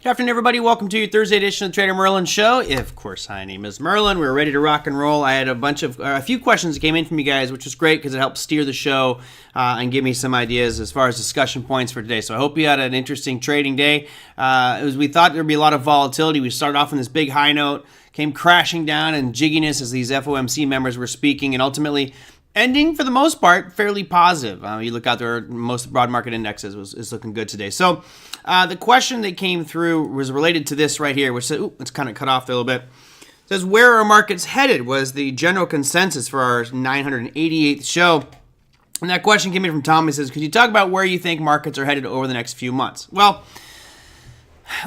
Good afternoon, everybody. Welcome to your Thursday edition of the TraderMerlin show. Of course, my name is Merlin. We're ready to rock and roll. I had a few questions that came in from you guys, which was great because it helped steer the show and give me some ideas as far as discussion points for today. So I hope you had an interesting trading day. We thought there'd be a lot of volatility. We started off on this big high note, came crashing down and jigginess as these FOMC members were speaking, and ultimately ending, for the most part, fairly positive. You look out there, most broad market indexes is looking good today. So the question that came through was related to this right here, which said, it's kind of cut off there a little bit. It says, where are markets headed was the general consensus for our 988th show. And that question came in from Tom. He says, could you talk about where you think markets are headed over the next few months? Well,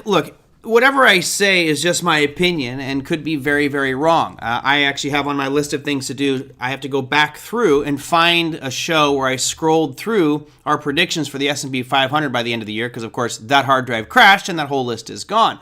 look, whatever I say is just my opinion and could be very, very wrong. I actually have on my list of things to do, I have to go back through and find a show where I scrolled through our predictions for the S&P 500 by the end of the year, because of course that hard drive crashed and that whole list is gone.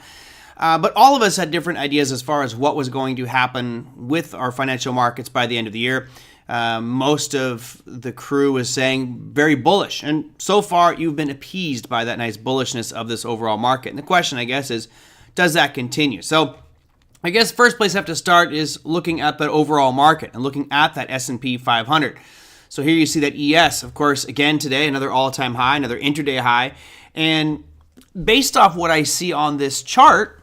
But all of us had different ideas as far as what was going to happen with our financial markets by the end of the year. Most of the crew is saying very bullish. And so far, you've been appeased by that nice bullishness of this overall market. And the question, I guess, is, does that continue? So I guess first place I have to start is looking at the overall market and looking at that S&P 500. So here you see that ES, of course, again today, another all-time high, another intraday high. And based off what I see on this chart,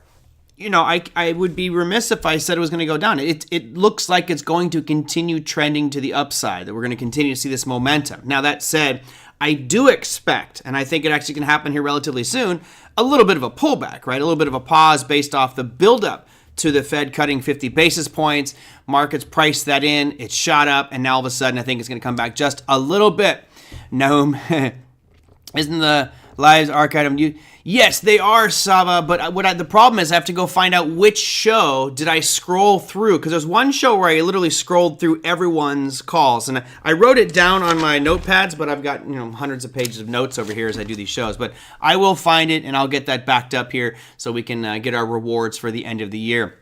I would be remiss if I said it was going to go down. It looks like it's going to continue trending to the upside, that we're going to continue to see this momentum. Now, that said, I do expect, and I think it actually can happen here relatively soon, a little bit of a pullback, right? A little bit of a pause based off the buildup to the Fed cutting 50 basis points. Markets priced that in. It shot up, and now all of a sudden, I think it's going to come back just a little bit. No, isn't the lives archived? Yes, they are, Sava, but the problem is I have to go find out which show did I scroll through, because there's one show where I literally scrolled through everyone's calls, and I wrote it down on my notepads, but I've got hundreds of pages of notes over here as I do these shows. But I will find it, and I'll get that backed up here so we can get our rewards for the end of the year.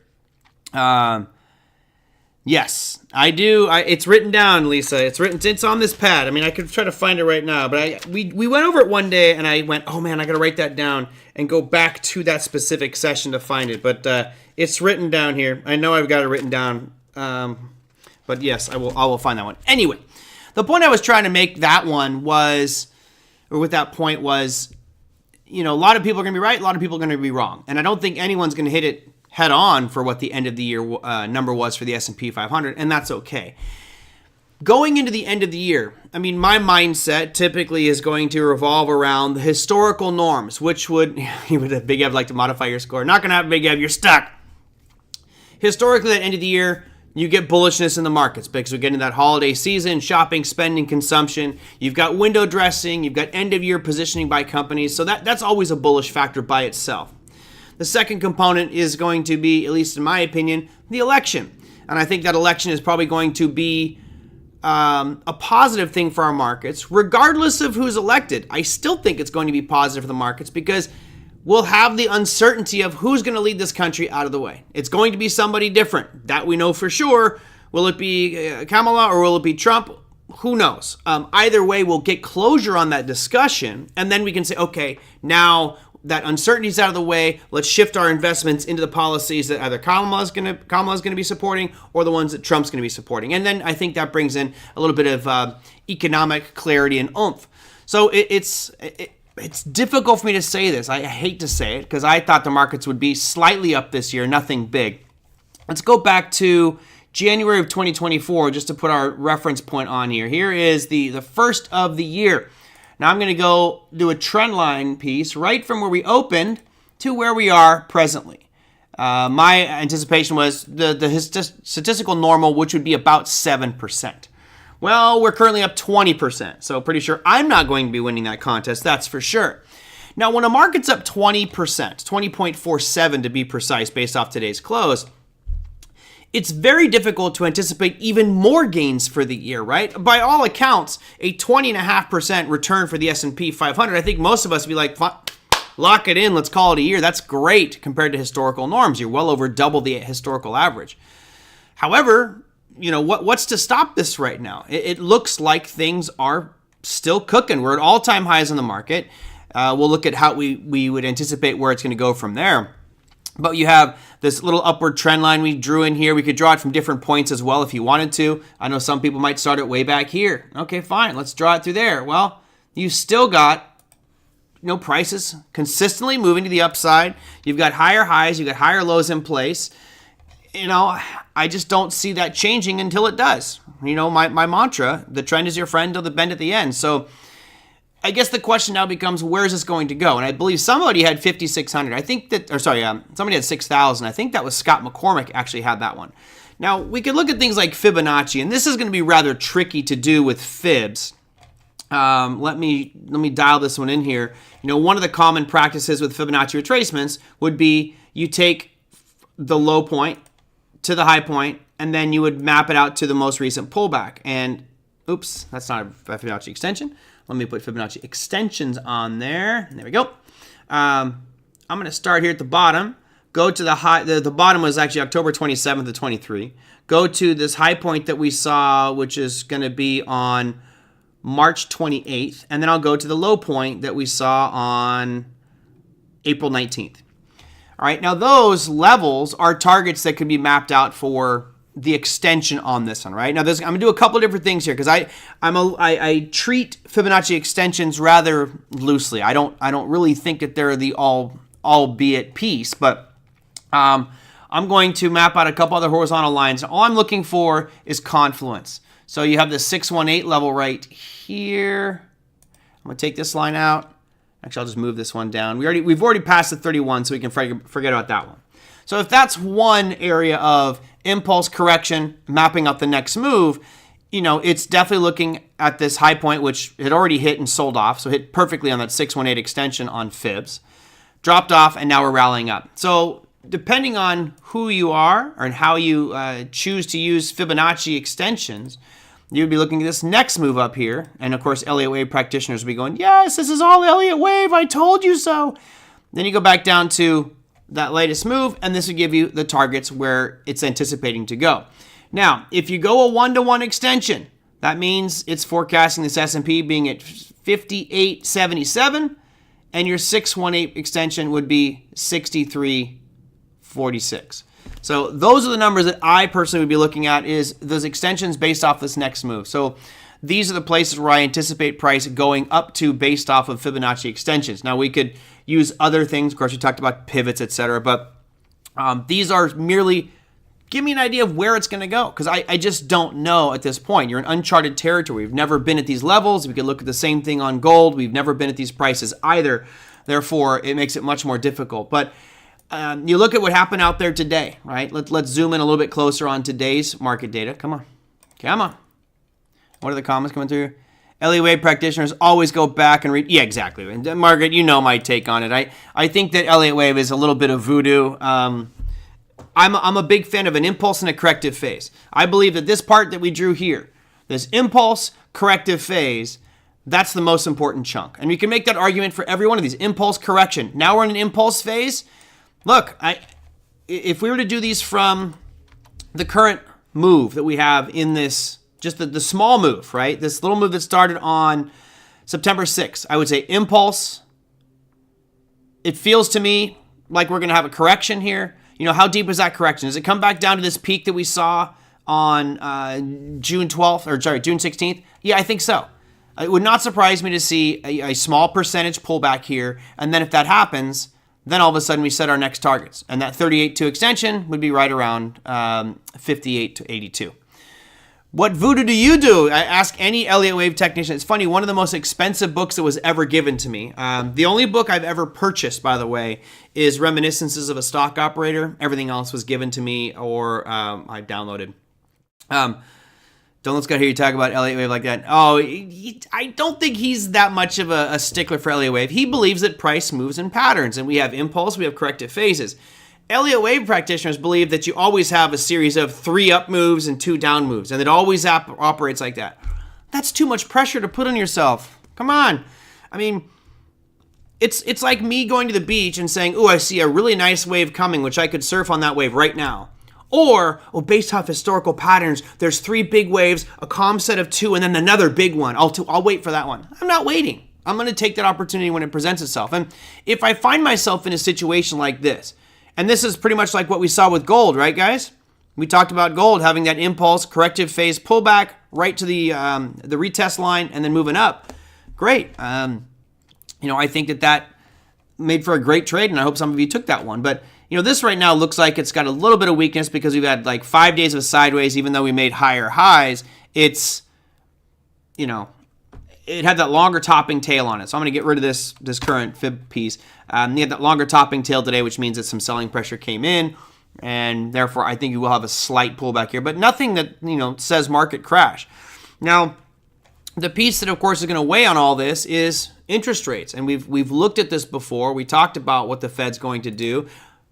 Yes, I do. It's written down, Lisa. It's on this pad. I mean, I could try to find it right now, but we went over it one day, and I went, oh man, I got to write that down and go back to that specific session to find it. But it's written down here. I know I've got it written down, but yes, I will find that one. Anyway, the point I was trying to make with that point was, a lot of people are going to be right, a lot of people are going to be wrong, and I don't think anyone's going to hit it head on for what the end of the year number was for the S&P 500, and that's okay. Going into the end of the year, I mean, my mindset typically is going to revolve around the historical norms, which would, you would have Big Ev like to modify your score. Not going to have Big Ev, you're stuck. Historically, at the end of the year, you get bullishness in the markets because we get into that holiday season, shopping, spending, consumption. You've got window dressing, you've got end of year positioning by companies, so that's always a bullish factor by itself. The second component is going to be, at least in my opinion, the election. And I think that election is probably going to be a positive thing for our markets. Regardless of who's elected, I still think it's going to be positive for the markets because we'll have the uncertainty of who's going to lead this country out of the way. It's going to be somebody different. That we know for sure. Will it be Kamala or will it be Trump? Who knows? Either way, we'll get closure on that discussion. And then we can say, okay, now that uncertainty's out of the way, let's shift our investments into the policies that either Kamala's going to be supporting or the ones that Trump's going to be supporting. And then I think that brings in a little bit of economic clarity and oomph. So it's difficult for me to say this. I hate to say it because I thought the markets would be slightly up this year, nothing big. Let's go back to January of 2024 just to put our reference point on here. Here is the first of the year. Now I'm going to go do a trend line piece right from where we opened to where we are presently. My anticipation was the statistical normal, which would be about 7%. Well, we're currently up 20%, so pretty sure I'm not going to be winning that contest, that's for sure. Now, when a market's up 20%, 20.47 to be precise based off today's close, it's very difficult to anticipate even more gains for the year, right? By all accounts, a 20.5% return for the S&P 500. I think most of us would be like, lock it in, let's call it a year. That's great compared to historical norms. You're well over double the historical average. However, what's to stop this right now? It looks like things are still cooking. We're at all-time highs in the market. We'll look at how we would anticipate where it's going to go from there. But you have this little upward trend line we drew in here. We could draw it from different points as well if you wanted to. I know some people might start it way back here. Okay, fine. Let's draw it through there. Well, you still got prices consistently moving to the upside. You've got higher highs. You've got higher lows in place. I just don't see that changing until it does. My mantra, the trend is your friend till the bend at the end. So I guess the question now becomes, where is this going to go? And I believe somebody had 5,600. I think that, somebody had 6,000. I think that was Scott McCormick actually had that one. Now, we could look at things like Fibonacci, and this is going to be rather tricky to do with fibs. Let me dial this one in here. One of the common practices with Fibonacci retracements would be you take the low point to the high point, and then you would map it out to the most recent pullback. And oops, that's not a Fibonacci extension. Let me put Fibonacci extensions on there. There we go. I'm going to start here at the bottom. Go to the high. The bottom was actually October 27th of 23. Go to this high point that we saw, which is going to be on March 28th, and then I'll go to the low point that we saw on April 19th. All right, now those levels are targets that can be mapped out for the extension on this one, right? Now, I'm going to do a couple of different things here because I treat Fibonacci extensions rather loosely. I don't really think that they're the albeit piece, but I'm going to map out a couple other horizontal lines. All I'm looking for is confluence. So you have the 618 level right here. I'm going to take this line out. Actually, I'll just move this one down. We've already passed the 31, so we can forget about that one. So if that's one area of impulse correction, mapping out the next move, it's definitely looking at this high point, which had already hit and sold off. So hit perfectly on that 618 extension on fibs. Dropped off, and now we're rallying up. So depending on who you are and how you choose to use Fibonacci extensions, you'd be looking at this next move up here. And of course, Elliott Wave practitioners would be going, yes, this is all Elliott Wave. I told you so. Then you go back down to that latest move, and this will give you the targets where it's anticipating to go. Now, if you go a 1-to-1 extension, that means it's forecasting this S&P being at 58.77, and your 618 extension would be 63.46. So those are the numbers that I personally would be looking at, is those extensions based off this next move. So these are the places where I anticipate price going up to based off of Fibonacci extensions. Now, we could use other things. Of course, we talked about pivots, etc. But these are merely give me an idea of where it's going to go, because I just don't know at this point. You're in uncharted territory. We've never been at these levels. We could look at the same thing on gold. We've never been at these prices either. Therefore, it makes it much more difficult. But you look at what happened out there today, right? Let's zoom in a little bit closer on today's market data. Come on. What are the comments coming through? Elliott Wave practitioners always go back and read. Yeah, exactly. And Margaret, you know my take on it. I think that Elliott Wave is a little bit of voodoo. I'm a big fan of an impulse and a corrective phase. I believe that this part that we drew here, this impulse corrective phase, that's the most important chunk. And we can make that argument for every one of these. Impulse correction. Now we're in an impulse phase. Look, if we were to do these from the current move that we have in this, just the small move, right? This little move that started on September 6th, I would say impulse. It feels to me like we're going to have a correction here. How deep is that correction? Does it come back down to this peak that we saw on June 16th? Yeah, I think so. It would not surprise me to see a small percentage pullback here. And then if that happens, then all of a sudden we set our next targets. And that 38.2 extension would be right around 58 to 82. What voodoo do you do? I ask any Elliott Wave technician. It's funny, one of the most expensive books that was ever given to me. The only book I've ever purchased, by the way, is Reminiscences of a Stock Operator. Everything else was given to me or I downloaded. Don't let's go hear you talk about Elliott Wave like that. Oh, I don't think he's that much of a stickler for Elliott Wave. He believes that price moves in patterns, and we have impulse, we have corrective phases. Elliott Wave practitioners believe that you always have a series of 3 up moves and 2 down moves, and it always operates like that. That's too much pressure to put on yourself. Come on. I mean, it's like me going to the beach and saying, "Ooh, I see a really nice wave coming, which I could surf on that wave right now." Or, based off historical patterns, there's 3 big waves, a calm set of 2, and then another big one. I'll wait for that one. I'm not waiting. I'm going to take that opportunity when it presents itself. And if I find myself in a situation like this, and this is pretty much like what we saw with gold, right, guys? We talked about gold having that impulse, corrective phase pullback right to the retest line and then moving up. Great. I think that made for a great trade, and I hope some of you took that one. But, this right now looks like it's got a little bit of weakness because we've had like 5 days of sideways, even though we made higher highs. It's, it had that longer topping tail on it. So I'm going to get rid of this current fib piece. You had that longer topping tail today, which means that some selling pressure came in, and therefore I think you will have a slight pullback here, but nothing that, says market crash. Now, the piece that, of course, is going to weigh on all this is interest rates, and we've looked at this before. We talked about what the Fed's going to do.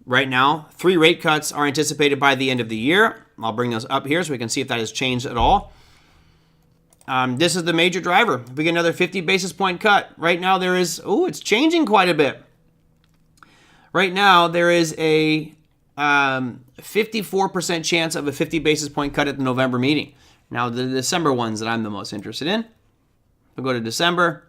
Right now, 3 rate cuts are anticipated by the end of the year. I'll bring those up here so we can see if that has changed at all. This is the major driver. If we get another 50 basis point cut, right now there is, it's changing quite a bit. Right now there is a 54% chance of a 50 basis point cut at the November meeting. Now the December ones that I'm the most interested in. We'll go to December.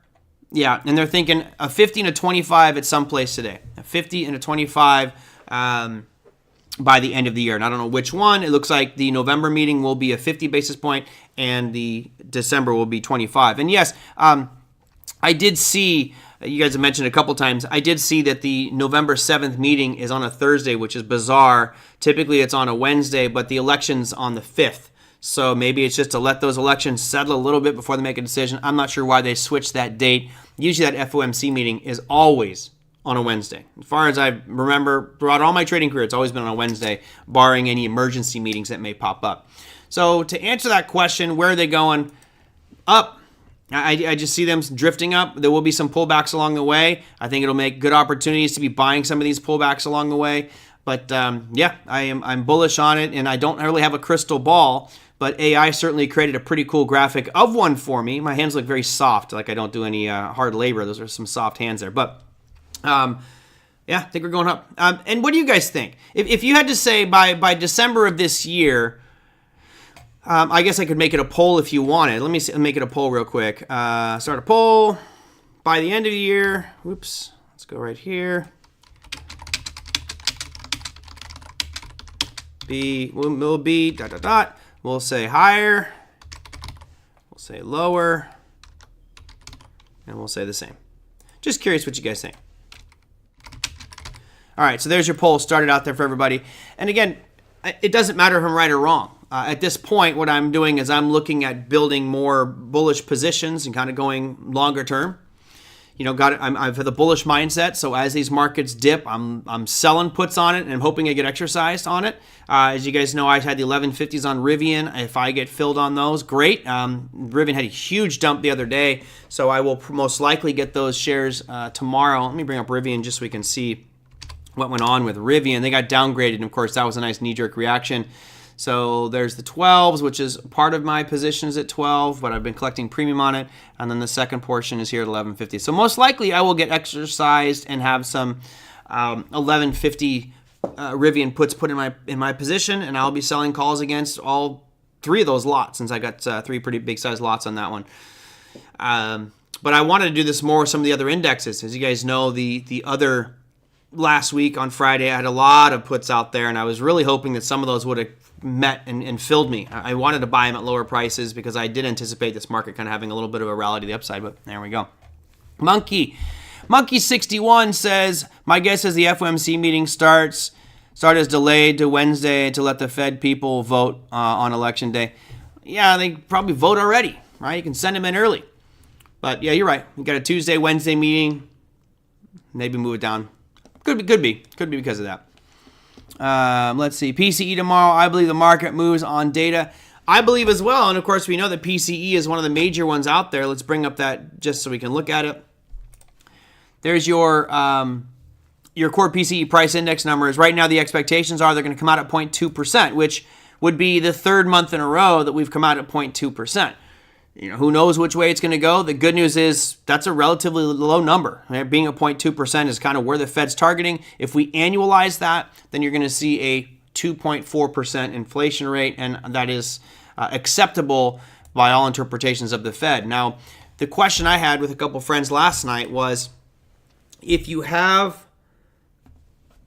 Yeah, and they're thinking a 50 and a 25 at some place today. A 50 and a 25 by the end of the year. And I don't know which one. It looks like the November meeting will be a 50 basis point and the December will be 25. And yes, I did see, you guys have mentioned a couple times, I did see that the November 7th meeting is on a Thursday, which is bizarre. Typically it's on a Wednesday, but the election's on the 5th. So maybe it's just to let those elections settle a little bit before they make a decision. I'm not sure why they switched that date. Usually that FOMC meeting is always on a Wednesday. As far as I remember, throughout all my trading career, it's always been on a Wednesday, barring any emergency meetings that may pop up. So to answer that question, where are they going? Up. I just see them drifting up. There will be some pullbacks along the way. I think it'll make good opportunities to be buying some of these pullbacks along the way. But I'm bullish on it, and I don't really have a crystal ball. But AI certainly created a pretty cool graphic of one for me. My hands look very soft, like I don't do any hard labor. Those are some soft hands there. But I think we're going up. And what do you guys think? If you had to say by December of this year, I guess I could make it a poll if you wanted. Let me make it a poll real quick. Start a poll. By the end of the year, whoops, let's go right here. Will be ... We'll say higher, we'll say lower, and we'll say the same. Just curious what you guys think. All right, so there's your poll started out there for everybody. And again, it doesn't matter if I'm right or wrong. At this point, what I'm doing is I'm looking at building more bullish positions and kind of going longer term. I've had the bullish mindset, so as these markets dip, I'm selling puts on it and I'm hoping I get exercised on it. As you guys know, I had the 1150s on Rivian. If I get filled on those, great. Rivian had a huge dump the other day, so I will most likely get those shares tomorrow. Let me bring up Rivian just so we can see what went on with Rivian. They got downgraded, and of course, that was a nice knee-jerk reaction. So there's the 12s, which is part of my positions at 12, but I've been collecting premium on it. And then the second portion is here at 1150. So most likely I will get exercised and have some 1150 Rivian puts put in my position, and I'll be selling calls against all 3 of those lots, since I got 3 pretty big size lots on that one. But I wanted to do this more with some of the other indexes. As you guys know, the other last week on Friday, I had a lot of puts out there, and I was really hoping that some of those would have met and filled me. I wanted to buy them at lower prices because I did anticipate this market kind of having a little bit of a rally to the upside, but there we go. Monkey61 says, my guess is the FOMC meeting start is delayed to Wednesday to let the Fed people vote on election day. Yeah, they probably vote already, right? You can send them in early. But yeah, you're right. You got a Tuesday, Wednesday meeting. Maybe move it down. Could be because of that. Let's see. PCE tomorrow. I believe the market moves on data. I believe as well. And of course, we know that PCE is one of the major ones out there. Let's bring up that just so we can look at it. There's your core PCE price index numbers. Right now, the expectations are they're going to come out at 0.2%, which would be the 3rd month in a row that we've come out at 0.2%. Who knows which way it's going to go. The good news is that's a relatively low number. Right? Being at 0.2% is kind of where the Fed's targeting. If we annualize that, then you're going to see a 2.4% inflation rate, and that is acceptable by all interpretations of the Fed. Now, the question I had with a couple friends last night was, if you have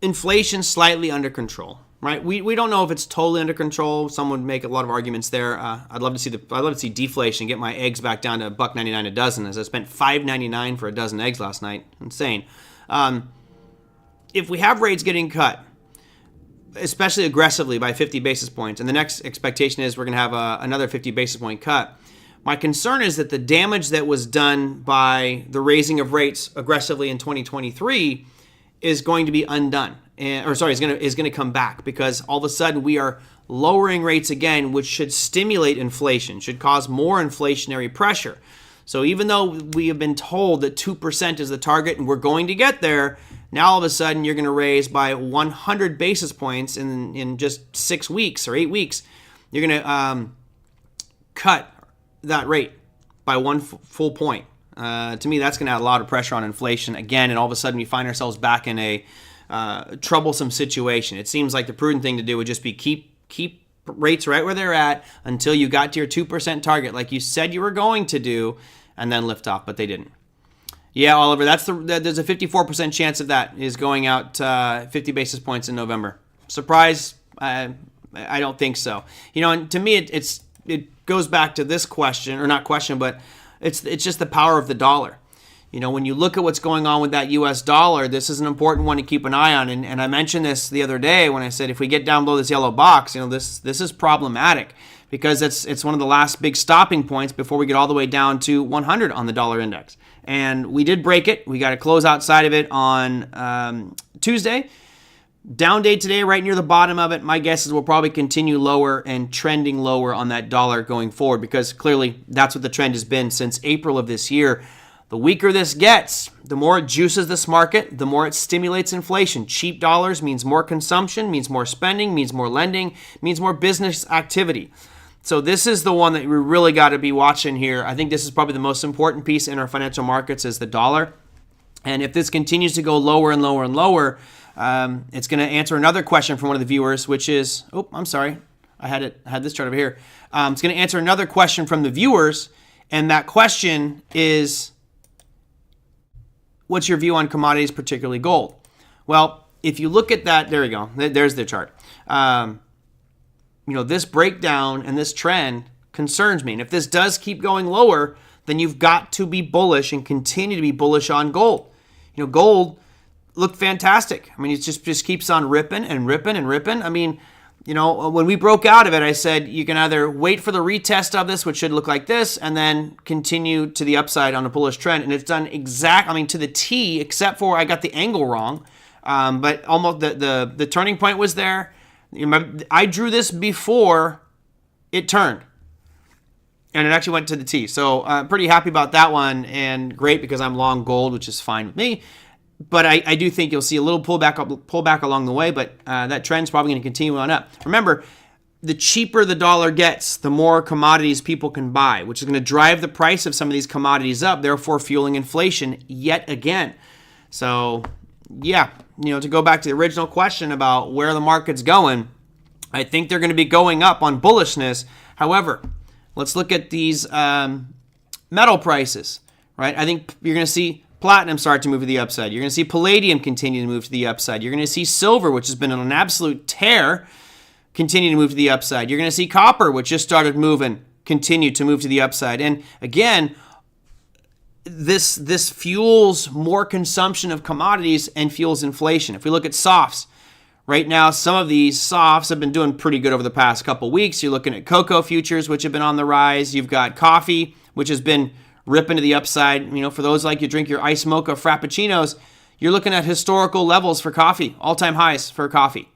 inflation slightly under control, right? We don't know if it's totally under control. Some would make a lot of arguments there. I'd love to see deflation, get my eggs back down to $1.99 a dozen, as I spent $5.99 for a dozen eggs last night. Insane. If we have rates getting cut, especially aggressively by 50 basis points, and the next expectation is we're going to have another 50 basis point cut, my concern is that the damage that was done by the raising of rates aggressively in 2023 is going to be undone. Is going to come back, because all of a sudden we are lowering rates again, which should stimulate inflation, should cause more inflationary pressure. So even though we have been told that 2% is the target and we're going to get there, now all of a sudden you're going to raise by 100 basis points in just 6 weeks or 8 weeks. You're going to cut that rate by one full point. To me, that's going to add a lot of pressure on inflation again, and all of a sudden we find ourselves back in a troublesome situation. It seems like the prudent thing to do would just be keep rates right where they're at until you got to your 2% target, like you said you were going to do, and then lift off, but they didn't. Yeah, Oliver, there's a 54% chance of that is going out 50 basis points in November. Surprise? I don't think so. And to me, it goes back to this question, or not question, but it's just the power of the dollar. When you look at what's going on with that U.S. dollar, this is an important one to keep an eye on. And I mentioned this the other day when I said if we get down below this yellow box, this is problematic, because it's one of the last big stopping points before we get all the way down to 100 on the dollar index. And we did break it. We got to close outside of it on Tuesday. Down day today, right near the bottom of it. My guess is we'll probably continue lower and trending lower on that dollar going forward, because clearly that's what the trend has been since April of this year. The weaker this gets, the more it juices this market, the more it stimulates inflation. Cheap dollars means more consumption, means more spending, means more lending, means more business activity. So this is the one that we really got to be watching here. I think this is probably the most important piece in our financial markets, is the dollar. And if this continues to go lower and lower and lower, it's going to answer another question from one of the viewers, which is, I had this chart over here. It's going to answer another question from the viewers, and that question is, what's your view on commodities, particularly gold? Well, if you look at that, there we go. There's the chart. This breakdown and this trend concerns me. And if this does keep going lower, then you've got to be bullish and continue to be bullish on gold. Gold looked fantastic. I mean, it just keeps on ripping and ripping and ripping. I mean, when we broke out of it, I said you can either wait for the retest of this, which should look like this, and then continue to the upside on a bullish trend. And it's done to the T, except for I got the angle wrong. But almost the turning point was there. I drew this before it turned, and it actually went to the T. So I'm pretty happy about that one, and great, because I'm long gold, which is fine with me. But I do think you'll see a little pullback along the way, but that trend's probably going to continue on up. Remember, the cheaper the dollar gets, the more commodities people can buy, which is going to drive the price of some of these commodities up, therefore fueling inflation yet again. So, yeah, to go back to the original question about where the market's going, I think they're going to be going up on bullishness. However, let's look at these metal prices, right? I think you're going to see platinum start to move to the upside. You're going to see palladium continue to move to the upside. You're going to see silver, which has been on an absolute tear, continue to move to the upside. You're going to see copper, which just started moving, continue to move to the upside. And again, this fuels more consumption of commodities and fuels inflation. If we look at softs, right now, some of these softs have been doing pretty good over the past couple weeks. You're looking at cocoa futures, which have been on the rise. You've got coffee, which has been ripping to the upside. For those like you drink your iced mocha frappuccinos, you're looking at historical levels for coffee, all-time highs for coffee.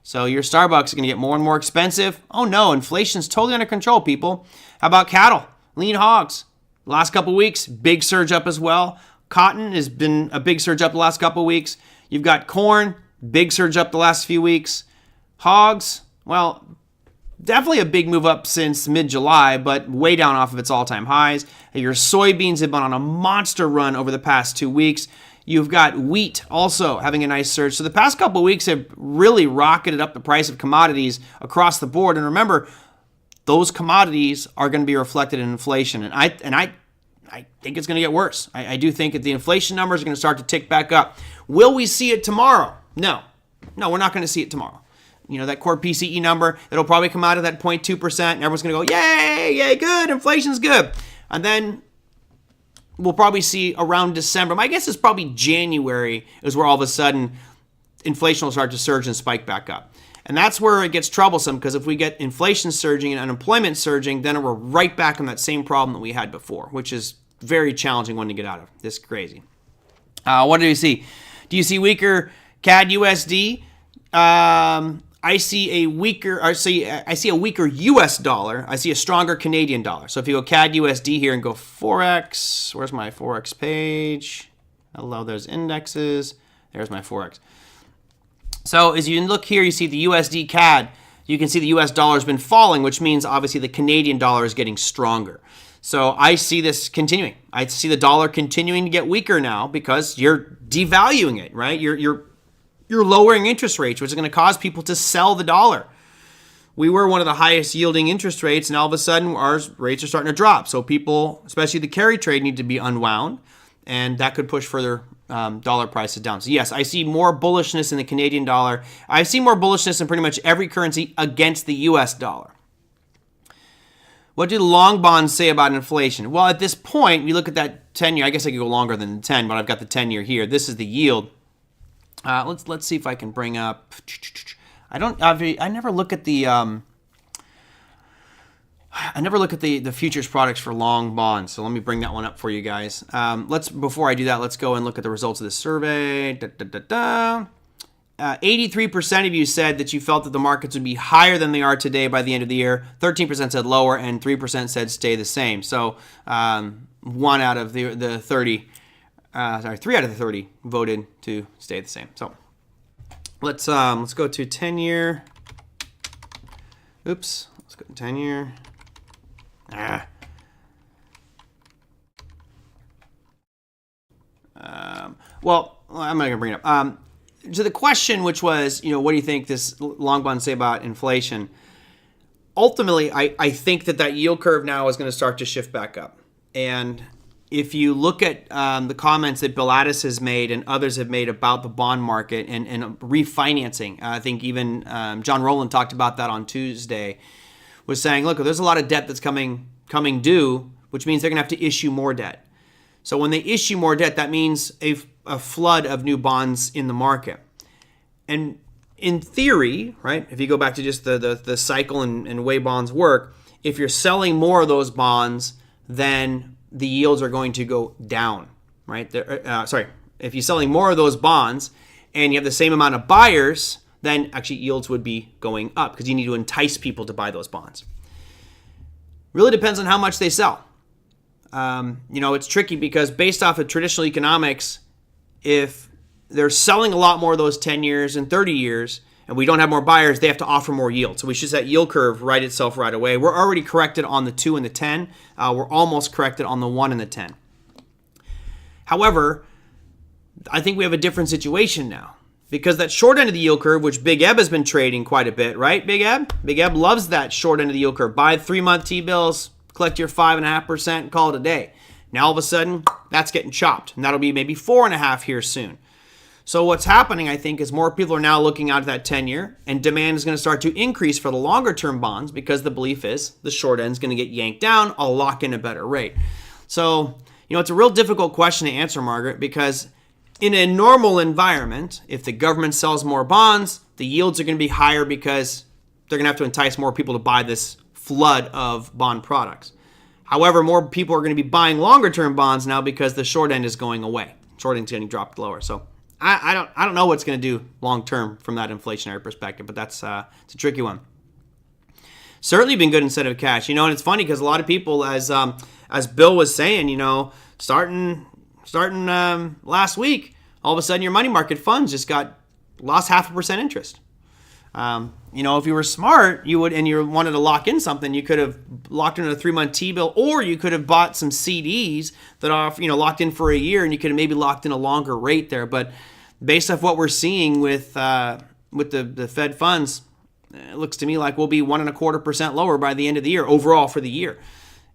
So your Starbucks is going to get more and more expensive. Oh no, inflation's totally under control, people. How about cattle, lean hogs? Last couple weeks, big surge up as well. Cotton has been a big surge up the last couple weeks. You've got corn, big surge up the last few weeks. Hogs, well, definitely a big move up since mid-July, but way down off of its all-time highs. Your soybeans have been on a monster run over the past 2 weeks. You've got wheat also having a nice surge. So the past couple of weeks have really rocketed up the price of commodities across the board. And remember, those commodities are going to be reflected in inflation. And I think it's going to get worse. I do think that the inflation numbers are going to start to tick back up. Will we see it tomorrow? No, we're not going to see it tomorrow. That core PCE number, it'll probably come out of that 0.2%, and everyone's going to go, yay, good, inflation's good. And then we'll probably see around December. My guess is probably January is where all of a sudden inflation will start to surge and spike back up. And that's where it gets troublesome, because if we get inflation surging and unemployment surging, then we're right back on that same problem that we had before, which is very challenging one to get out of. This is crazy. What do you see? Do you see weaker CAD USD? I see a weaker US dollar. I see a stronger Canadian dollar. So if you go CAD USD here and go Forex, where's my Forex page? Hello, there's indexes. There's my Forex. So as you look here, you see the USD CAD. You can see the US dollar has been falling, which means obviously the Canadian dollar is getting stronger. So I see this continuing. I see the dollar continuing to get weaker now because you're devaluing it, right? You're lowering interest rates, which is going to cause people to sell the dollar. We were one of the highest yielding interest rates, and all of a sudden our rates are starting to drop. So people, especially the carry trade, need to be unwound, and that could push further dollar prices down. So yes, I see more bullishness in the Canadian dollar. I see more bullishness in pretty much every currency against the US dollar. What do the long bonds say about inflation? Well, at this point, you look at that 10-year. I guess I could go longer than the 10, but I've got the 10-year here. This is the yield. Let's see if I can bring up. I never look at the futures products for long bonds. So let me bring that one up for you guys. Before I do that, let's go and look at the results of this survey. 83% of you said that you felt that the markets would be higher than they are today by the end of the year. 13% said lower, and 3% said stay the same. So 3 out of the 30 voted to stay the same. So let's go to 10-year. Oops, let's go to 10-year. Well, I'm not gonna bring it up. To the question, which was, what do you think this long bond say about inflation? Ultimately, I think that yield curve now is going to start to shift back up. And if you look at the comments that Bill Addis has made and others have made about the bond market and refinancing, I think even John Rowland talked about that on Tuesday, was saying, look, there's a lot of debt that's coming due, which means they're going to have to issue more debt. So when they issue more debt, that means a flood of new bonds in the market. And in theory, right, if you go back to just the cycle and way bonds work, if you're selling more of those bonds, then the yields are going to go down, right? If you're selling more of those bonds and you have the same amount of buyers, then actually yields would be going up because you need to entice people to buy those bonds. Really depends on how much they sell. It's tricky because based off of traditional economics, if they're selling a lot more of those 10 years and 30 years, and we don't have more buyers, they have to offer more yield. So we should set yield curve right itself right away. We're already corrected on the 2 and the 10. We're almost corrected on the 1 and the 10. However, I think we have a different situation now because that short end of the yield curve, which Big Eb has been trading quite a bit, right, Big Eb? Big Eb loves that short end of the yield curve. Buy 3-month T-bills, collect your 5.5% and call it a day. Now all of a sudden, that's getting chopped, and that'll be maybe 4.5% here soon. So what's happening, I think, is more people are now looking out at that 10-year, and demand is going to start to increase for the longer-term bonds because the belief is the short end is going to get yanked down. I'll lock in a better rate. So, it's a real difficult question to answer, Margaret, because in a normal environment, if the government sells more bonds, the yields are going to be higher because they're going to have to entice more people to buy this flood of bond products. However, more people are going to be buying longer-term bonds now because the short end is going away. Short end is getting dropped lower. So I don't know what's going to do long-term from that inflationary perspective, but it's a tricky one. Certainly been good instead of cash. And it's funny because a lot of people, as Bill was saying, starting last week, all of a sudden your money market funds just lost 0.5% interest. If you were smart, you wanted to lock in something, you could have locked in a 3-month T-bill, or you could have bought some CDs that are, locked in for a year, and you could have maybe locked in a longer rate there. But based off what we're seeing with the Fed funds, it looks to me like we'll be 1.25% lower by the end of the year overall for the year.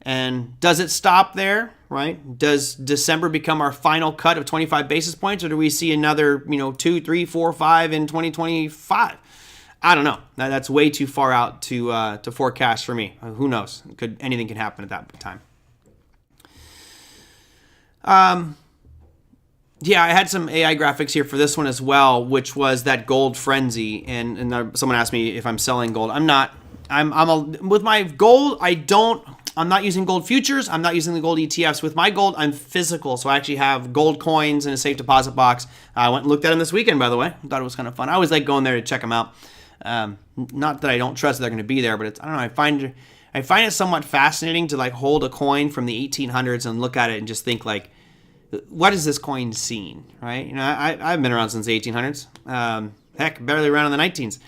And does it stop there, right? Does December become our final cut of 25 basis points, or do we see another, 2, 3, 4, 5 in 2025? I don't know. That's way too far out to forecast for me. Who knows? Anything can happen at that time. Yeah, I had some AI graphics here for this one as well, which was that gold frenzy. And someone asked me if I'm selling gold. I'm not. With my gold, I'm not using gold futures. I'm not using the gold ETFs. With my gold, I'm physical. So I actually have gold coins in a safe deposit box. I went and looked at them this weekend, by the way. I thought it was kind of fun. I always like going there to check them out. Not that I don't trust that they're going to be there, but I don't know. I find it somewhat fascinating to like hold a coin from the 1800s and look at it and just think like, what has this coin seen, right? I've been around since the 1800s. Heck, barely around in the 19s.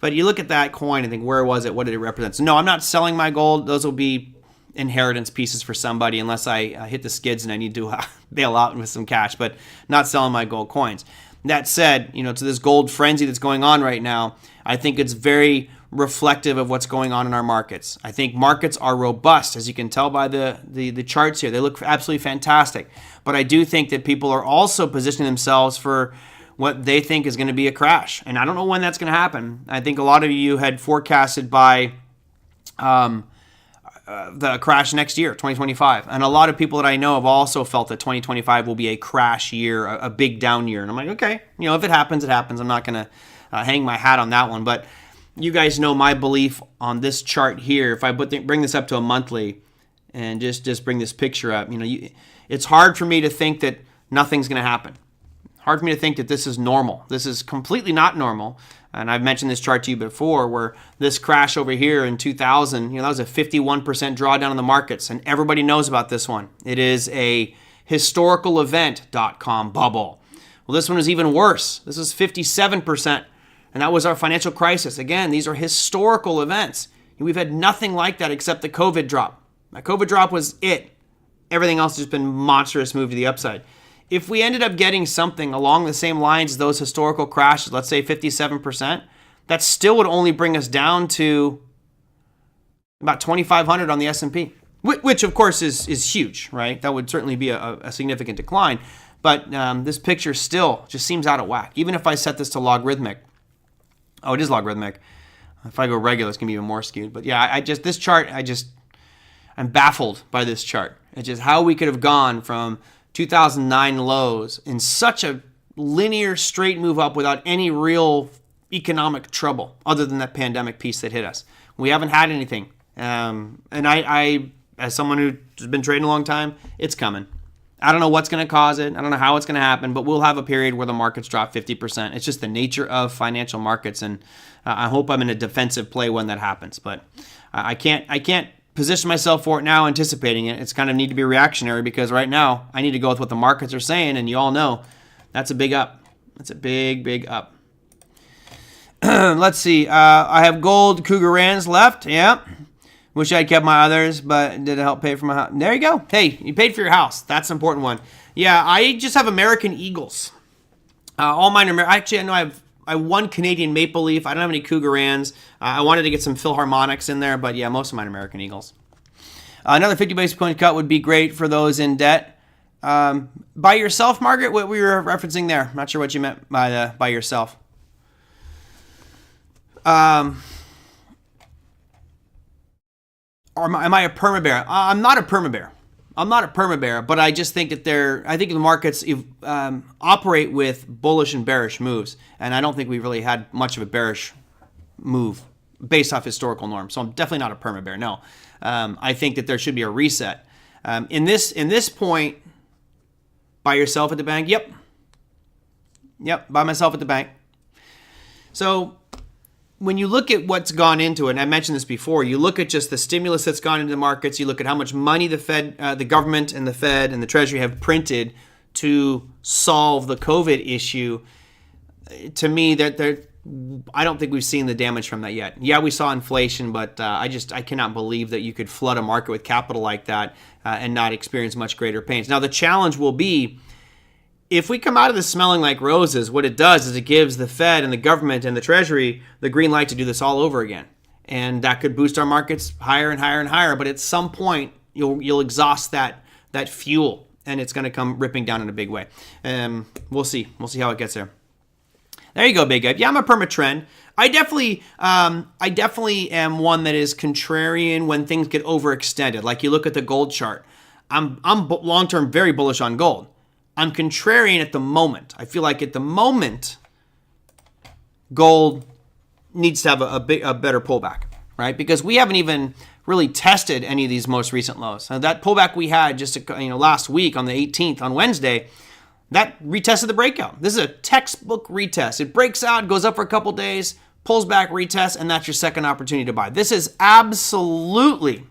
But you look at that coin and think, where was it? What did it represent? So no, I'm not selling my gold. Those will be inheritance pieces for somebody unless I hit the skids and I need to bail out with some cash, but not selling my gold coins. That said, to this gold frenzy that's going on right now, I think it's very reflective of what's going on in our markets. I think markets are robust, as you can tell by the charts here. They look absolutely fantastic. But I do think that people are also positioning themselves for what they think is going to be a crash. And I don't know when that's going to happen. I think a lot of you had forecasted by the crash next year, 2025. And a lot of people that I know have also felt that 2025 will be a crash year, a big down year. And I'm like, okay, if it happens, it happens. I'm not going to hang my hat on that one. But you guys know my belief on this chart here. If I bring this up to a monthly and just bring this picture up, it's hard for me to think that nothing's going to happen. Hard for me to think that this is normal. This is completely not normal. And I've mentioned this chart to you before where this crash over here in 2000, that was a 51% drawdown in the markets. And everybody knows about this one. It is a historical event.com bubble. Well, this one is even worse. This is 57%. And that was our financial crisis. Again, these are historical events. We've had nothing like that except the COVID drop. That COVID drop was it. Everything else has just been monstrous move to the upside. If we ended up getting something along the same lines as those historical crashes, let's say 57%, that still would only bring us down to about 2,500 on the S&P, which of course is huge, right? That would certainly be a significant decline. But this picture still just seems out of whack. Even if I set this to logarithmic. Oh, it is logarithmic. If I go regular, it's going to be even more skewed. But yeah, this chart, I'm baffled by this chart. It's just how we could have gone from 2009 lows in such a linear straight move up without any real economic trouble other than that pandemic piece that hit us. We haven't had anything. And I, as someone who's been trading a long time, it's coming. I don't know what's going to cause it. I don't know how it's going to happen, but we'll have a period where the markets drop 50%. It's just the nature of financial markets, and I hope I'm in a defensive play when that happens. But I can't position myself for it now anticipating it. It's kind of need to be reactionary because right now I need to go with what the markets are saying, and you all know that's a big up. That's a big up. Let's see. I have gold Cougar Rands left. Yeah. Wish I'd kept my others, but did it help pay for my house? There you go. Hey, you paid for your house. That's an important one. Yeah, I just have American Eagles. All mine are actually, I know I have one Canadian Maple Leaf. I don't have any Cougar Rands. I wanted to get some Philharmonics in there, but yeah, most of mine are American Eagles. Another 50 basis point cut would be great for those in debt. By yourself, Margaret, what we were referencing there. I'm not sure what you meant by yourself. Or am I a perma-bear? I'm not a perma-bear, but I just think that I think the markets operate with bullish and bearish moves, and I don't think we've really had much of a bearish move based off historical norms. So I'm definitely not a perma-bear. No, I think that there should be a reset. In this point, by yourself at the bank. Yep, by myself at the bank. So when you look at what's gone into it, and I mentioned this before, you look at just the stimulus that's gone into the markets, you look at how much money the government and the Fed and the Treasury have printed to solve the COVID issue. To me, I don't think we've seen the damage from that yet. Yeah, we saw inflation, but I cannot believe that you could flood a market with capital like that and not experience much greater pains. Now, the challenge will be, if we come out of this smelling like roses, what it does is it gives the Fed and the government and the Treasury the green light to do this all over again. And that could boost our markets higher and higher and higher. But at some point, you'll exhaust that fuel, and it's going to come ripping down in a big way. We'll see how it gets there. There you go, big guy. Yeah, I'm a perma trend. I definitely am one that is contrarian when things get overextended. Like you look at the gold chart. I'm long-term very bullish on gold. I'm contrarian at the moment. I feel like at the moment, gold needs to have a better pullback, right? Because we haven't even really tested any of these most recent lows. Now, that pullback we had just last week on the 18th on Wednesday, that retested the breakout. This is a textbook retest. It breaks out, goes up for a couple days, pulls back, retests, and that's your second opportunity to buy. This is absolutely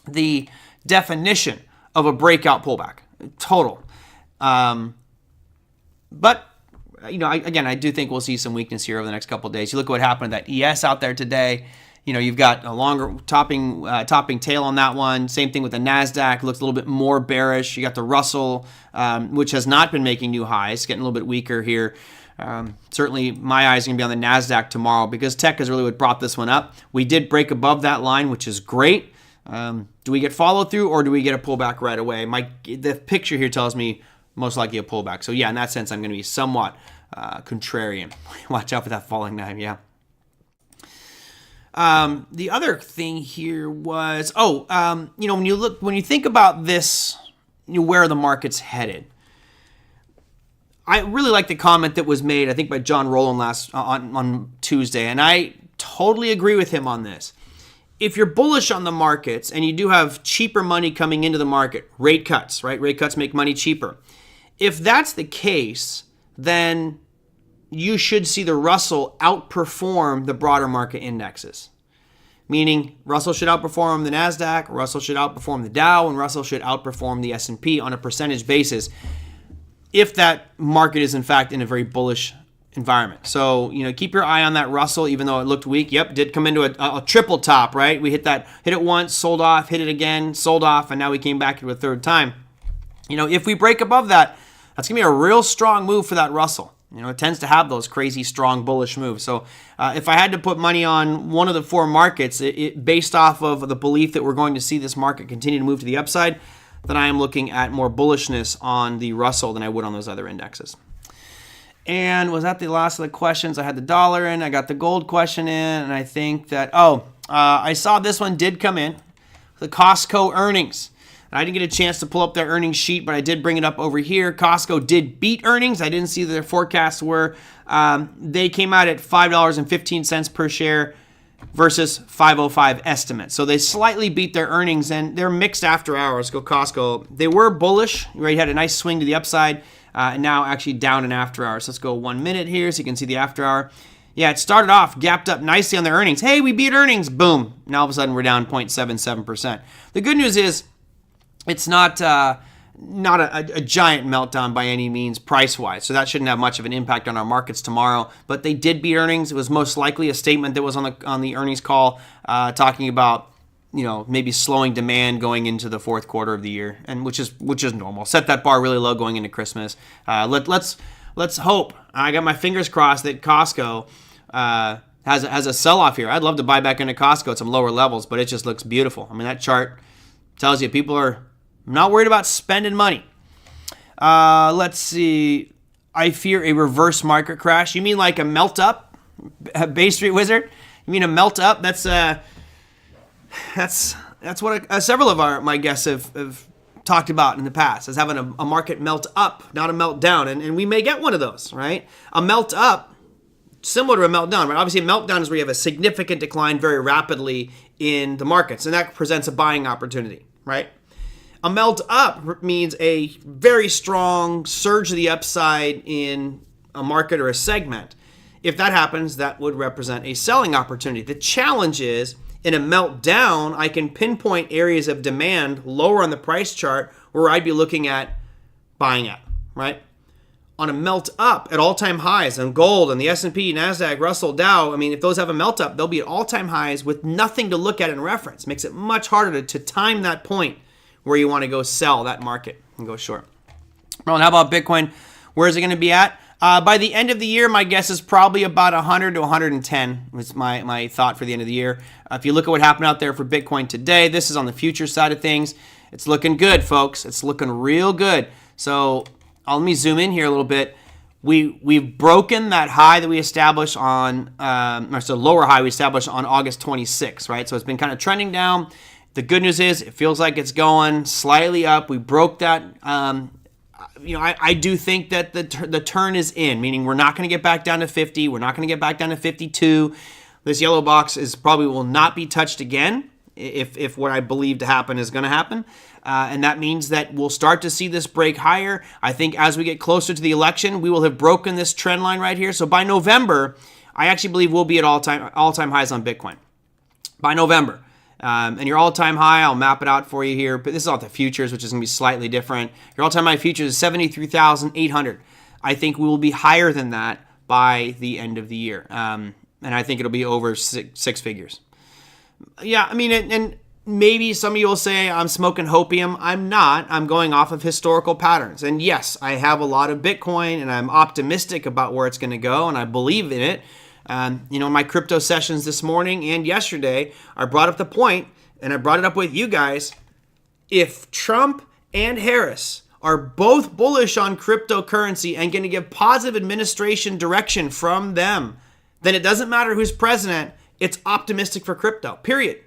the definition of a breakout pullback, total. But I do think we'll see some weakness here over the next couple of days. You look at what happened to that ES out there today. You've got a longer topping tail on that one. Same thing with the NASDAQ. Looks a little bit more bearish. You got the Russell, which has not been making new highs, getting a little bit weaker here. Certainly, my eyes are going to be on the NASDAQ tomorrow because tech is really what brought this one up. We did break above that line, which is great. Do we get follow through or do we get a pullback right away? The picture here tells me most likely a pullback. So yeah, in that sense, I'm going to be somewhat contrarian. Watch out for that falling knife. Yeah. The other thing here was, when you think about this, where the market's headed. I really like the comment that was made, I think, by John Rowland on Tuesday, and I totally agree with him on this. If you're bullish on the markets and you do have cheaper money coming into the market, rate cuts, right? Rate cuts make money cheaper. If that's the case, then you should see the Russell outperform the broader market indexes. Meaning Russell should outperform the NASDAQ, Russell should outperform the Dow, and Russell should outperform the S&P on a percentage basis if that market is in fact in a very bullish environment. So, keep your eye on that Russell, even though it looked weak. Yep, did come into a triple top, right? We hit it once, sold off, hit it again, sold off, and now we came back to a third time. If we break above that, that's going to be a real strong move for that Russell. It tends to have those crazy, strong, bullish moves. So if I had to put money on one of the four markets, based off of the belief that we're going to see this market continue to move to the upside, then I am looking at more bullishness on the Russell than I would on those other indexes. And was that the last of the questions? I had the dollar in, I got the gold question in, and I think that, I saw this one did come in, the Costco earnings. I didn't get a chance to pull up their earnings sheet, but I did bring it up over here. Costco did beat earnings. I didn't see their forecasts were. They came out at $5.15 per share versus $5.05 estimate. So they slightly beat their earnings, and they're mixed after hours. Go Costco. They were bullish. Right, had a nice swing to the upside, and now actually down in after hours. Let's go 1 minute here so you can see the after hour. Yeah, it started off, gapped up nicely on their earnings. Hey, we beat earnings. Boom. Now all of a sudden we're down 0.77%. The good news is, it's not a giant meltdown by any means price-wise, so that shouldn't have much of an impact on our markets tomorrow. But they did beat earnings. It was most likely a statement that was on the earnings call talking about maybe slowing demand going into the fourth quarter of the year, and which is normal. Set that bar really low going into Christmas. Let's hope. I got my fingers crossed that Costco has a sell-off here. I'd love to buy back into Costco at some lower levels, but it just looks beautiful. I mean, that chart tells you people are not worried about spending money. Let's see. I fear a reverse market crash. You mean like a melt up, Bay Street Wizard? You mean a melt up? That's what several of my guests have talked about in the past, as having a market melt up, not a melt down, and we may get one of those, right? A melt up, similar to a meltdown, right? Obviously, a meltdown is where you have a significant decline very rapidly in the markets, and that presents a buying opportunity, right? A melt up means a very strong surge to the upside in a market or a segment. If that happens, that would represent a selling opportunity. The challenge is, in a meltdown, I can pinpoint areas of demand lower on the price chart where I'd be looking at buying at, right? On a melt up at all-time highs on gold and the S&P, NASDAQ, Russell, Dow, if those have a melt up, they'll be at all-time highs with nothing to look at in reference. Makes it much harder to time that point where you want to go sell that market and go short. Merlin, how about Bitcoin? Where is it going to be at? By the end of the year, my guess is probably about 100 to 110 was my thought for the end of the year. If you look at what happened out there for Bitcoin today, this is on the future side of things. It's looking good, folks. It's looking real good. So let me zoom in here a little bit. We've broken that high that we established on, lower high we established on August 26th, right? So it's been kind of trending down. The good news is it feels like it's going slightly up. We broke that. I do think that the turn is in, meaning we're not going to get back down to 50. We're not going to get back down to 52. This yellow box probably will not be touched again if what I believe to happen is going to happen. And that means that we'll start to see this break higher. I think as we get closer to the election, we will have broken this trend line right here. So by November, I actually believe we'll be at all-time highs on Bitcoin. By November. And your all-time high, I'll map it out for you here, but this is not the futures, which is going to be slightly different. Your all-time high futures is 73,800. I think we will be higher than that by the end of the year. And I think it'll be over six figures. Yeah, I mean, and maybe some of you will say I'm smoking hopium. I'm not. I'm going off of historical patterns. And yes, I have a lot of Bitcoin, and I'm optimistic about where it's going to go, and I believe in it. In my crypto sessions this morning and yesterday, I brought up the point, and I brought it up with you guys. If Trump and Harris are both bullish on cryptocurrency and going to give positive administration direction from them, then it doesn't matter who's president. It's optimistic for crypto, period.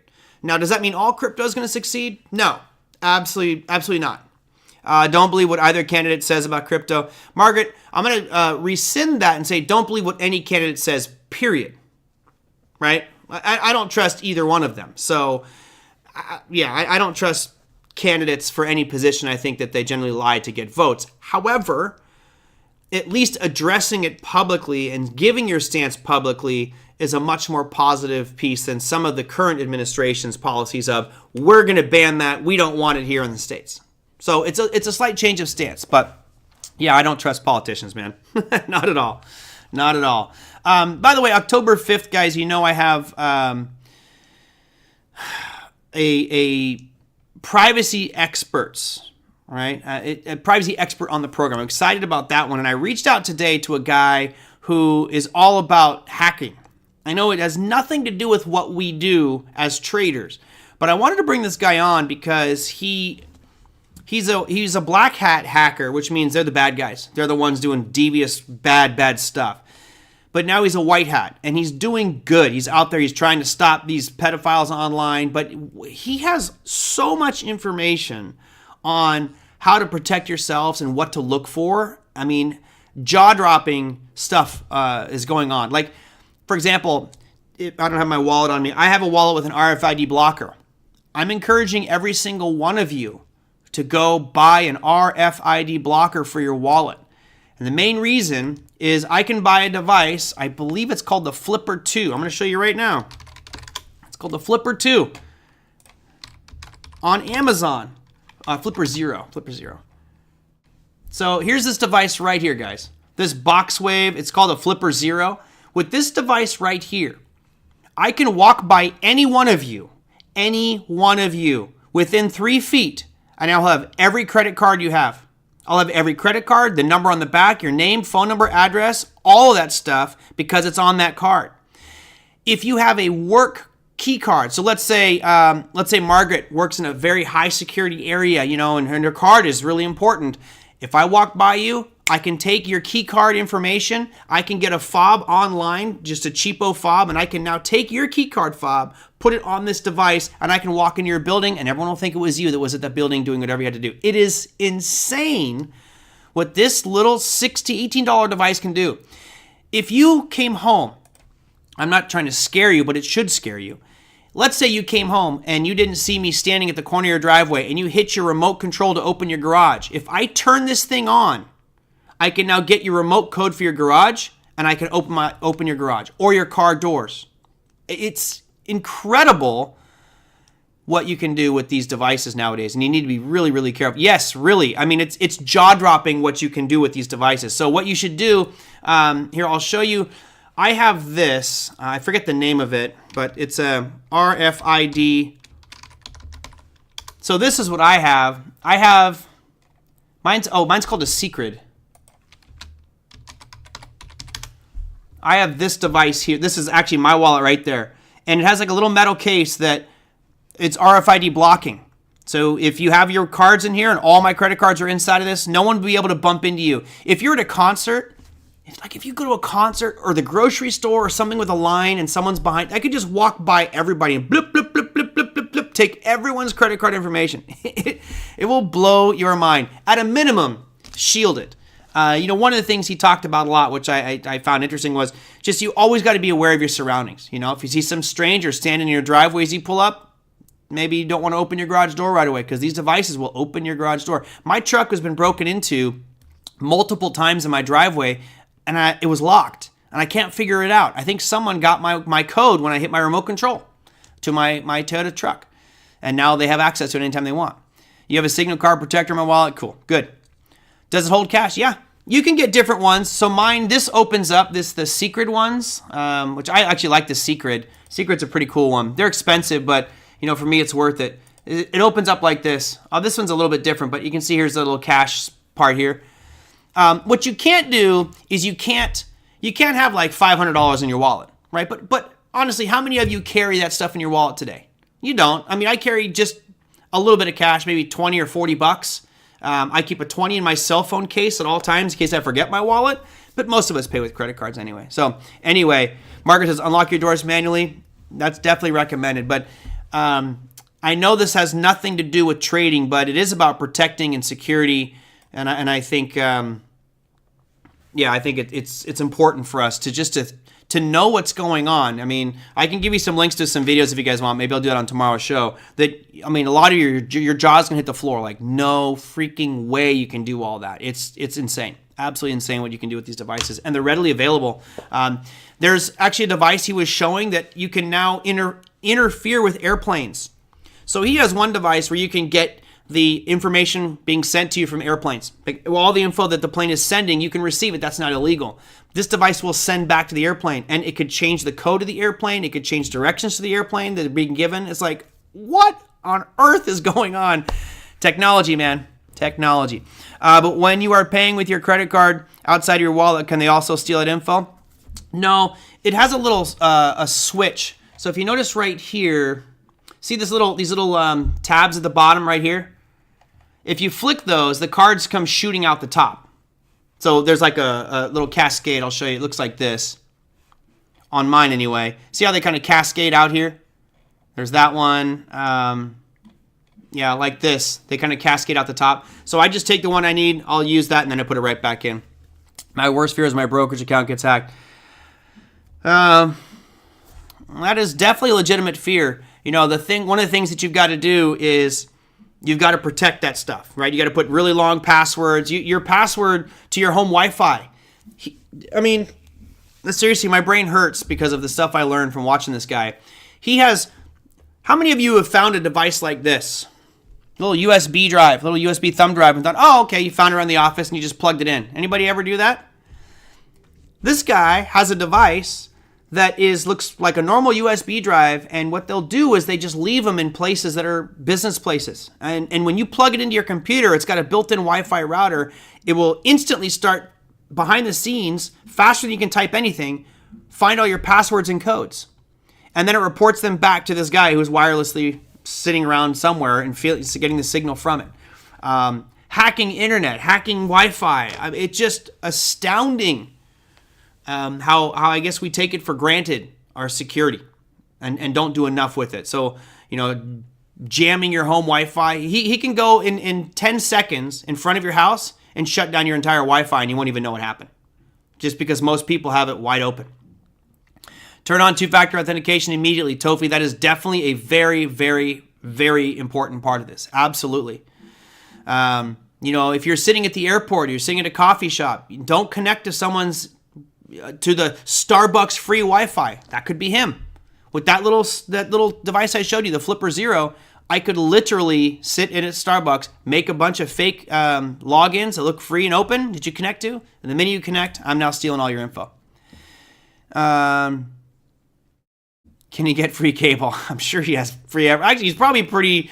Now, does that mean all crypto is going to succeed? No, absolutely not. Don't believe what either candidate says about crypto. Margaret, I'm going to rescind that and say don't believe what any candidate says, period. Right? I don't trust either one of them. So, I don't trust candidates for any position. I think that they generally lie to get votes. However, at least addressing it publicly and giving your stance publicly is a much more positive piece than some of the current administration's policies of, we're going to ban that, we don't want it here in the States. So it's a slight change of stance, but yeah, I don't trust politicians, man. Not at all. Not at all. By the way, October 5th, guys, I have a privacy experts, right? A privacy expert on the program. I'm excited about that one, and I reached out today to a guy who is all about hacking. I know it has nothing to do with what we do as traders, but I wanted to bring this guy on because he's a black hat hacker, which means they're the bad guys. They're the ones doing devious, bad stuff. But now he's a white hat, and he's doing good. He's out there. He's trying to stop these pedophiles online, but he has so much information on how to protect yourselves and what to look for. I mean, jaw-dropping stuff is going on. Like, for example, I don't have my wallet on me. I have a wallet with an RFID blocker. I'm encouraging every single one of you to go buy an RFID blocker for your wallet. And the main reason is I can buy a device, I believe it's called the Flipper 2. I'm going to show you right now. It's called the Flipper 2 on Amazon. Flipper Zero. So here's this device right here, guys. This box wave, it's called a Flipper Zero. With this device right here, I can walk by any one of you within 3 feet, and I'll have every credit card you have. I'll have every credit card, the number on the back, your name, phone number, address, all of that stuff, because it's on that card. If you have a work key card, so let's say Margaret works in a very high security area, and her card is really important. If I walk by you, I can take your key card information. I can get a fob online, just a cheapo fob, and I can now take your key card fob, put it on this device, and I can walk into your building, and everyone will think it was you that was at that building doing whatever you had to do. It is insane what this little $16, $18 device can do. If you came home, I'm not trying to scare you, but it should scare you. Let's say you came home and you didn't see me standing at the corner of your driveway and you hit your remote control to open your garage. If I turn this thing on, I can now get your remote code for your garage and I can open your garage or your car doors. It's incredible what you can do with these devices nowadays, and you need to be really, really careful. Yes, really. I mean, it's jaw-dropping what you can do with these devices. So what you should do, here, I'll show you. I have this. I forget the name of it, but it's a RFID. So this is what I have. Mine's called a Secret. I have this device here. This is actually my wallet right there. And it has like a little metal case that it's RFID blocking. So if you have your cards in here and all my credit cards are inside of this, no one will be able to bump into you. If you're at a concert, if you go to a concert or the grocery store or something with a line and someone's behind, I could just walk by everybody and blip, blip, blip, blip, blip, blip, blip, take everyone's credit card information. It will blow your mind. At a minimum, shield it. One of the things he talked about a lot, which I found interesting, was just you always got to be aware of your surroundings. If you see some stranger standing in your driveway as you pull up, maybe you don't want to open your garage door right away because these devices will open your garage door. My truck has been broken into multiple times in my driveway, and it was locked, and I can't figure it out. I think someone got my code when I hit my remote control to my Toyota truck, and now they have access to it anytime they want. You have a signal card protector in my wallet? Cool, good. Does it hold cash? Yeah. You can get different ones. So mine, this opens up, the secret ones, which I actually like the secret. Secret's a pretty cool one. They're expensive, but for me, it's worth it. It opens up like this. This one's a little bit different, but you can see here's the little cash part here. What you can't do is you can't have like $500 in your wallet, right? But honestly, how many of you carry that stuff in your wallet today? You don't. I mean, I carry just a little bit of cash, maybe 20 or 40 bucks. I keep a 20 in my cell phone case at all times in case I forget my wallet, but most of us pay with credit cards anyway. So anyway, Margaret says, unlock your doors manually. That's definitely recommended. But I know this has nothing to do with trading, but it is about protecting and security. And I think, I think it's important for us to know what's going on. I mean, I can give you some links to some videos if you guys want. Maybe I'll do that on tomorrow's show. A lot of your jaw's gonna hit the floor. Like, no freaking way you can do all that. It's insane, absolutely insane what you can do with these devices, and they're readily available. There's actually a device he was showing that you can now interfere with airplanes. So he has one device where you can get the information being sent to you from airplanes. All the info that the plane is sending, you can receive it. That's not illegal. This device will send back to the airplane, and it could change the code of the airplane. It could change directions to the airplane that are being given. It's like, what on earth is going on? Technology, man. Technology. But when you are paying with your credit card outside of your wallet, can they also steal that info? No. It has a little a switch. So if you notice right here, see these little tabs at the bottom right here? If you flick those, the cards come shooting out the top. So there's like a little cascade. I'll show you. It looks like this. On mine anyway. See how they kind of cascade out here? There's that one. Like this. They kind of cascade out the top. So I just take the one I need. I'll use that, and then I put it right back in. My worst fear is my brokerage account gets hacked. That is definitely a legitimate fear. One of the things that you've got to do is you've got to protect that stuff, right? You got to put really long passwords. Your password to your home Wi-Fi. Seriously, my brain hurts because of the stuff I learned from watching this guy. How many of you have found a device like this? A little USB drive, a little USB thumb drive, and thought, oh, okay, you found it around the office and you just plugged it in. Anybody ever do that? This guy has a device that looks like a normal USB drive, and what they'll do is they just leave them in places that are business places. And when you plug it into your computer, it's got a built-in Wi-Fi router. It will instantly start behind the scenes, faster than you can type anything, find all your passwords and codes. And then it reports them back to this guy who's wirelessly sitting around somewhere and getting the signal from it. Hacking internet, hacking Wi-Fi. It's just astounding. How I guess we take it for granted, our security, and don't do enough with it. So, jamming your home Wi-Fi, he can go in 10 seconds in front of your house and shut down your entire Wi-Fi, and you won't even know what happened, just because most people have it wide open. Turn on two-factor authentication immediately. Tofi, that is definitely a very, very, very important part of this. Absolutely. If you're sitting at the airport, or you're sitting at a coffee shop, don't connect to the Starbucks free Wi-Fi. That could be him. With that little device I showed you, the Flipper Zero, I could literally sit in at Starbucks, make a bunch of fake logins that look free and open that you connect to, and the minute you connect, I'm now stealing all your info. Can he get free cable? I'm sure he has free. Actually, he's probably pretty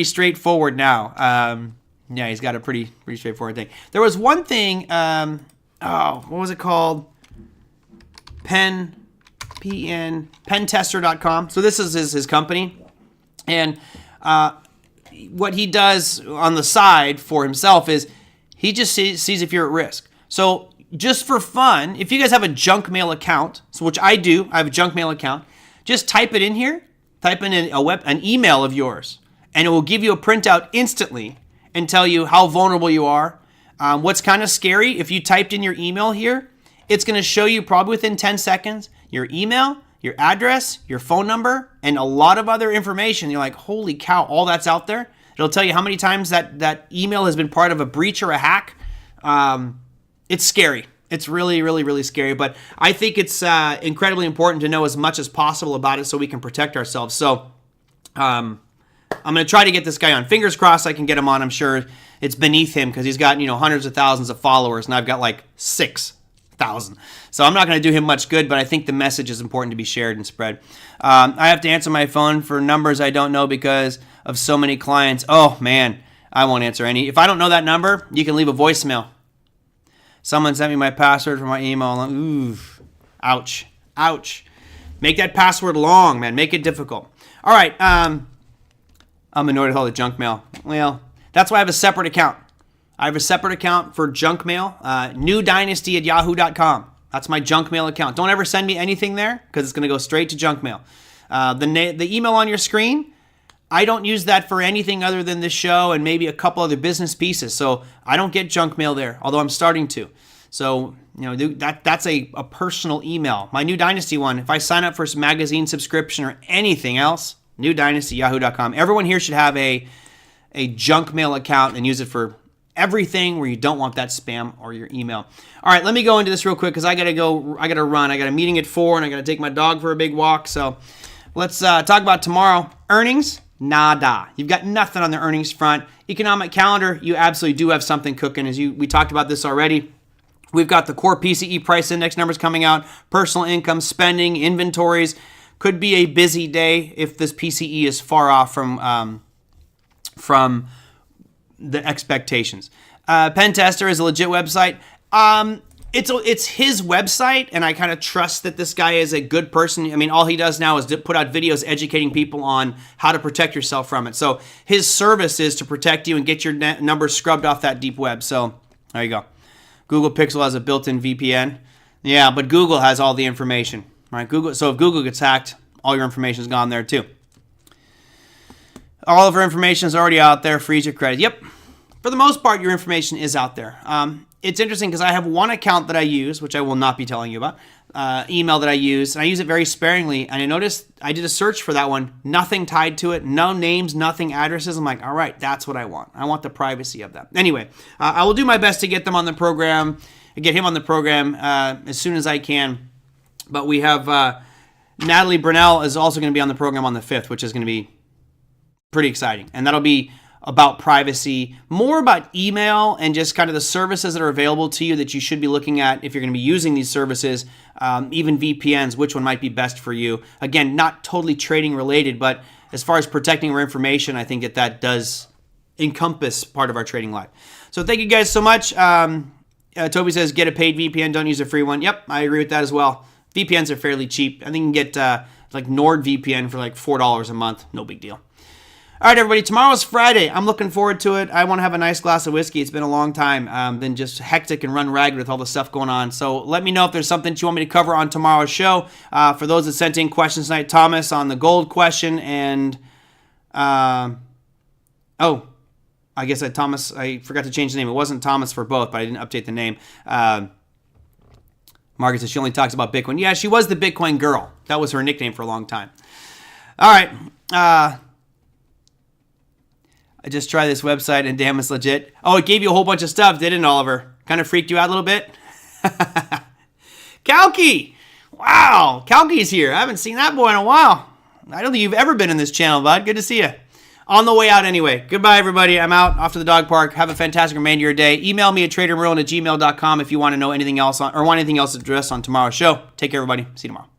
straightforward now. He's got a pretty straightforward thing. There was one thing. What was it called? pentester.com. So this is his company. And what he does on the side for himself is he just sees if you're at risk. So just for fun, if you guys have a junk mail account, so which I do, I have a junk mail account, just type it in here, type in an email of yours, and it will give you a printout instantly and tell you how vulnerable you are. What's kind of scary, if you typed in your email here, it's going to show you probably within 10 seconds your email, your address, your phone number, and a lot of other information. You're like, holy cow, all that's out there. It'll tell you how many times that email has been part of a breach or a hack. It's scary. It's really, really, really scary. But I think it's incredibly important to know as much as possible about it so we can protect ourselves. So I'm going to try to get this guy on. Fingers crossed I can get him on. I'm sure it's beneath him because he's got, hundreds of thousands of followers, and I've got like 6,000. So I'm not going to do him much good, but I think the message is important to be shared and spread. I have to answer my phone for numbers I don't know because of so many clients. Oh, man, I won't answer any. If I don't know that number, you can leave a voicemail. Someone sent me my password for my email. Ooh, ouch, ouch. Make that password long, man. Make it difficult. All right, I'm annoyed with all the junk mail. Well, that's why I have a separate account. I have a separate account for junk mail, newdynasty@yahoo.com. That's my junk mail account. Don't ever send me anything there because it's going to go straight to junk mail. The email on your screen, I don't use that for anything other than this show and maybe a couple other business pieces. So I don't get junk mail there, although I'm starting to. So, that's a personal email. My New Dynasty one, if I sign up for some magazine subscription or anything else, newdynasty@yahoo.com. Everyone here should have a junk mail account and use it for everything where you don't want that spam or your email. All right, let me go into this real quick because I got to run. I got a meeting at 4 and I got to take my dog for a big walk. So let's talk about tomorrow. Earnings, nada. You've got nothing on the earnings front. Economic calendar, you absolutely do have something cooking. We talked about this already. We've got the core PCE price index numbers coming out, personal income, spending, inventories. Could be a busy day if this PCE is far off from the expectations. Pentester is a legit website. It's his website, and I kind of trust that this guy is a good person. I mean, all he does now is to put out videos educating people on how to protect yourself from it. So his service is to protect you and get your numbers scrubbed off that deep web. So there you go. Google Pixel has a built-in VPN. Yeah, but Google has all the information, right? So if Google gets hacked, all your information is gone there too. All of our information is already out there. Freeze your credit. Yep. For the most part, your information is out there. It's interesting because I have one account that I use, which I will not be telling you about, email that I use, and I use it very sparingly. And I noticed I did a search for that one. Nothing tied to it. No names, nothing addresses. I'm like, all right, that's what I want. I want the privacy of that. Anyway, I will do my best to get them on the program, get him on the program as soon as I can. But we have Natalie Brunell is also going to be on the program on the 5th, which is going to be pretty exciting. And that'll be about privacy, more about email and just kind of the services that are available to you that you should be looking at if you're going to be using these services, even VPNs, which one might be best for you. Again, not totally trading related, but as far as protecting our information, I think that does encompass part of our trading life. So thank you guys so much. Toby says, get a paid VPN, don't use a free one. Yep, I agree with that as well. VPNs are fairly cheap. I think you can get like NordVPN for like $4 a month. No big deal. All right, everybody, tomorrow's Friday. I'm looking forward to it. I want to have a nice glass of whiskey. It's been a long time. Been just hectic and run ragged with all the stuff going on. So let me know if there's something that you want me to cover on tomorrow's show. For those that sent in questions tonight, Thomas on the gold question and, I guess I forgot to change the name. It wasn't Thomas for both, but I didn't update the name. Margaret says she only talks about Bitcoin. Yeah, she was the Bitcoin girl. That was her nickname for a long time. All right. I just tried this website and damn, it's legit. Oh, it gave you a whole bunch of stuff, didn't it, Oliver? Kind of freaked you out a little bit? Kalki! Wow, Kalki's here. I haven't seen that boy in a while. I don't think you've ever been in this channel, bud. Good to see you. On the way out anyway. Goodbye, everybody. I'm out, off to the dog park. Have a fantastic remainder of your day. Email me at TraderMerlin@gmail.com if you want to know anything else or want anything else addressed on tomorrow's show. Take care, everybody. See you tomorrow.